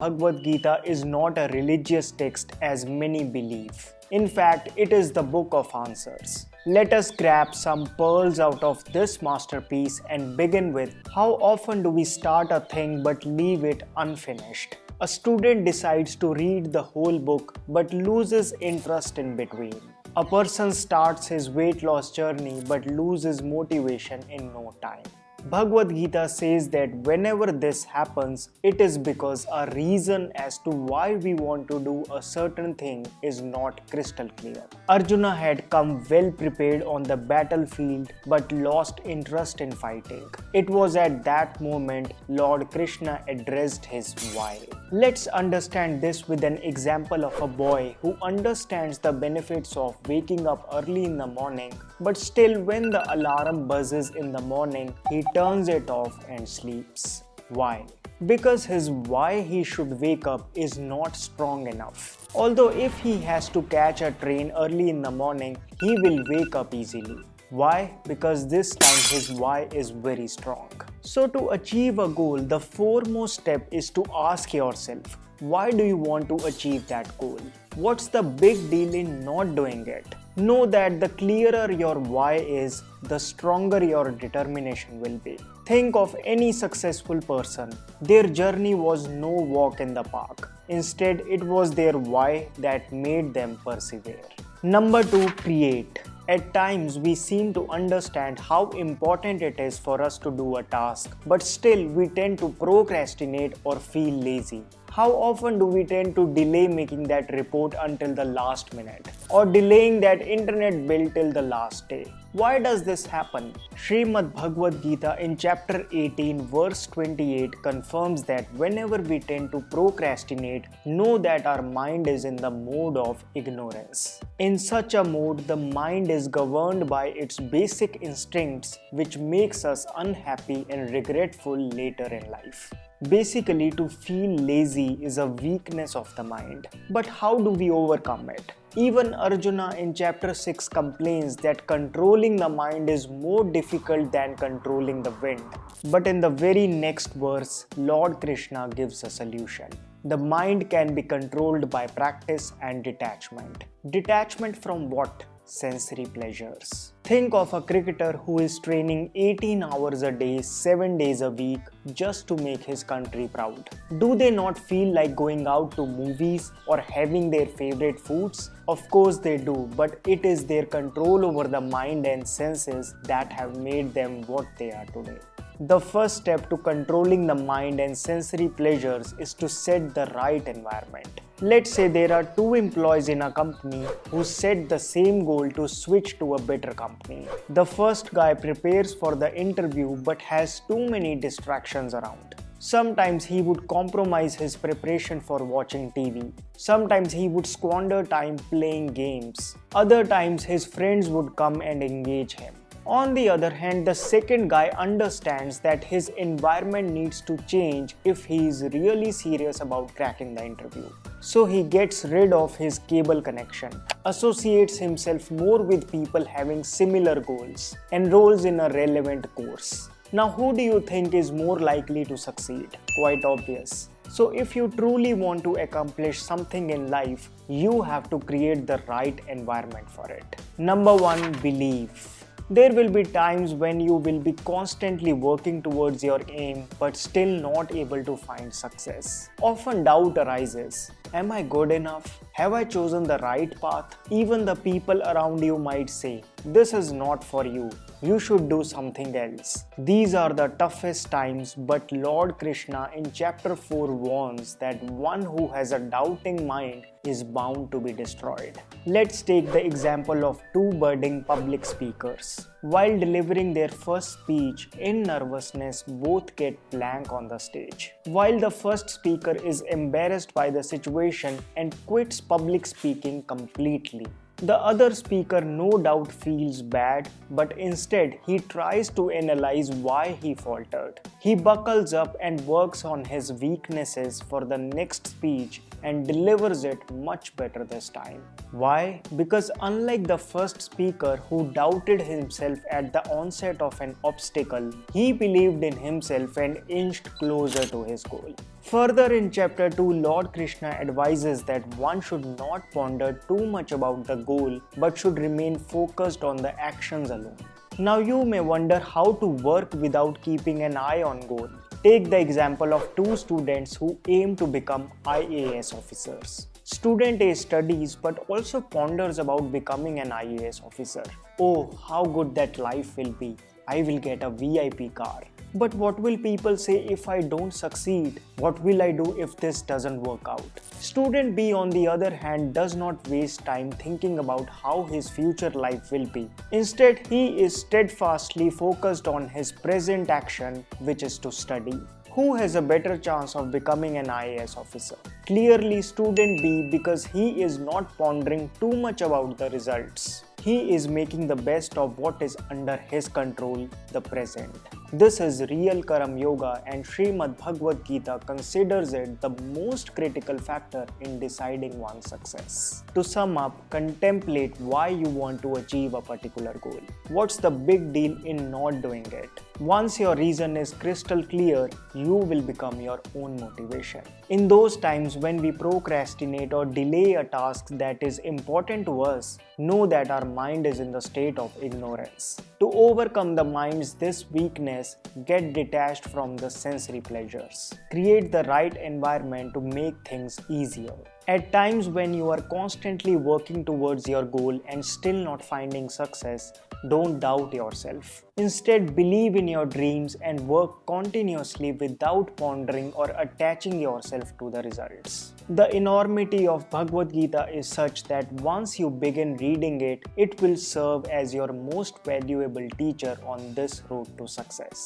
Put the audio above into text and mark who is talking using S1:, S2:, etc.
S1: Bhagavad Gita is not a religious text as many believe. In fact, it is the book of answers. Let us grab some pearls out of this masterpiece and begin with how often do we start a thing but leave it unfinished. A student decides to read the whole book but loses interest in between. A person starts his weight loss journey but loses motivation in no time. Bhagavad Gita says that whenever this happens, it is because a reason as to why we want to do a certain thing is not crystal clear. Arjuna had come well prepared on the battlefield but lost interest in fighting. It was at that moment Lord Krishna addressed his why. Let's understand this with an example of a boy who understands the benefits of waking up early in the morning, but still when the alarm buzzes in the morning, he turns it off and sleeps. Why? Because his why he should wake up is not strong enough. Although if he has to catch a train early in the morning, he will wake up easily. Why? Because this time his why is very strong. So to achieve a goal, the foremost step is to ask yourself, why do you want to achieve that goal? What's the big deal in not doing it? Know that the clearer your why is, the stronger your determination will be. Think of any successful person. Their journey was no walk in the park. Instead, it was their why that made them persevere. Number 2, create. At times, we seem to understand how important it is for us to do a task, but still we tend to procrastinate or feel lazy. How often do we tend to delay making that report until the last minute, or delaying that internet bill till the last day? Why does this happen? Srimad Bhagavad Gita in chapter 18 verse 28 confirms that whenever we tend to procrastinate, know that our mind is in the mode of ignorance. In such a mode, the mind is governed by its basic instincts, which makes us unhappy and regretful later in life. Basically, to feel lazy is a weakness of the mind. But how do we overcome it? Even Arjuna in chapter 6 complains that controlling the mind is more difficult than controlling the wind. But in the very next verse, Lord Krishna gives a solution. The mind can be controlled by practice and detachment. Detachment from what? Sensory pleasures. Think of a cricketer who is training 18 hours a day, 7 days a week just to make his country proud. Do they not feel like going out to movies or having their favorite foods? Of course they do, but it is their control over the mind and senses that have made them what they are today. The first step to controlling the mind and sensory pleasures is to set the right environment. Let's say there are 2 employees in a company who set the same goal to switch to a better company. The first guy prepares for the interview but has too many distractions around. Sometimes he would compromise his preparation for watching TV. Sometimes he would squander time playing games. Other times his friends would come and engage him. On the other hand, the second guy understands that his environment needs to change if he is really serious about cracking the interview. So he gets rid of his cable connection, associates himself more with people having similar goals, enrolls in a relevant course. Now, who do you think is more likely to succeed? Quite obvious. So if you truly want to accomplish something in life, you have to create the right environment for it. Number 1, believe. There will be times when you will be constantly working towards your aim but still not able to find success. Often doubt arises. Am I good enough? Have I chosen the right path? Even the people around you might say, this is not for you. You should do something else. These are the toughest times, but Lord Krishna in chapter 4 warns that one who has a doubting mind is bound to be destroyed. Let's take the example of 2 budding public speakers. While delivering their first speech, in nervousness, both get blank on the stage. While the first speaker is embarrassed by the situation and quits public speaking completely. The other speaker no doubt feels bad, but instead he tries to analyze why he faltered. He buckles up and works on his weaknesses for the next speech and delivers it much better this time. Why? Because unlike the first speaker who doubted himself at the onset of an obstacle, he believed in himself and inched closer to his goal. Further in chapter 2, Lord Krishna advises that one should not ponder too much about the goal but should remain focused on the actions alone. Now you may wonder how to work without keeping an eye on goal. Take the example of two students who aim to become IAS officers. Student A studies but also ponders about becoming an IAS officer. Oh, how good that life will be. I will get a VIP car. But what will people say if I don't succeed? What will I do if this doesn't work out? Student B, on the other hand, does not waste time thinking about how his future life will be. Instead, he is steadfastly focused on his present action, which is to study. Who has a better chance of becoming an IAS officer? Clearly student B, because he is not pondering too much about the results. He is making the best of what is under his control, the present. This is real Karam Yoga, and Srimad Bhagavad Gita considers it the most critical factor in deciding one's success. To sum up, contemplate why you want to achieve a particular goal. What's the big deal in not doing it? Once your reason is crystal clear, you will become your own motivation. In those times when we procrastinate or delay a task that is important to us, know that our mind is in the state of ignorance. To overcome the mind's this weakness, get detached from the sensory pleasures. Create the right environment to make things easier. At times when you are constantly working towards your goal and still not finding success, don't doubt yourself. Instead, believe in your dreams and work continuously without pondering or attaching yourself to the results. The enormity of Bhagavad Gita is such that once you begin reading it, it will serve as your most valuable teacher on this road to success.